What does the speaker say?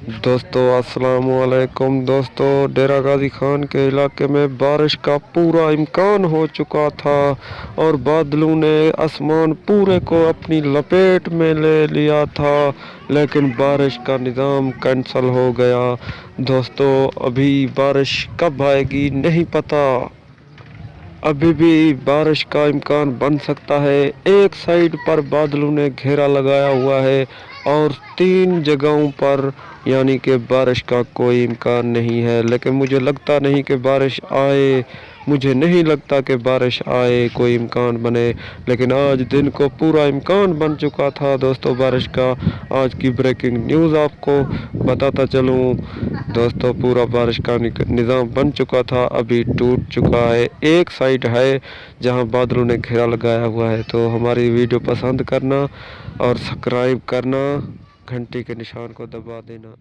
दोस्तों अस्सलाम वालेकुम। दोस्तों डेरा गाजी खान के इलाके में बारिश का पूरा इम्कान हो चुका था और बादलों ने आसमान पूरे को अपनी लपेट में ले लिया था, लेकिन बारिश का निज़ाम कैंसल हो गया। दोस्तों अभी बारिश कब आएगी नहीं पता, अभी भी बारिश का इम्कान बन सकता है। एक साइड पर बादलों ने घेरा लगाया हुआ है और 3 जगहों पर यानी कि बारिश का कोई इम्कान नहीं है, लेकिन मुझे लगता नहीं कि बारिश आए, मुझे नहीं लगता कि बारिश आए, कोई इम्कान बने। लेकिन आज दिन को पूरा इम्कान बन चुका था दोस्तों बारिश का। आज की ब्रेकिंग न्यूज़ आपको बताता चलूँ दोस्तों, पूरा बारिश का निज़ाम बन चुका था, अभी टूट चुका है। एक साइड है जहां बादलों ने घेरा लगाया हुआ है। तो हमारी वीडियो पसंद करना और सब्सक्राइब करना, घंटी के निशान को दबा देना।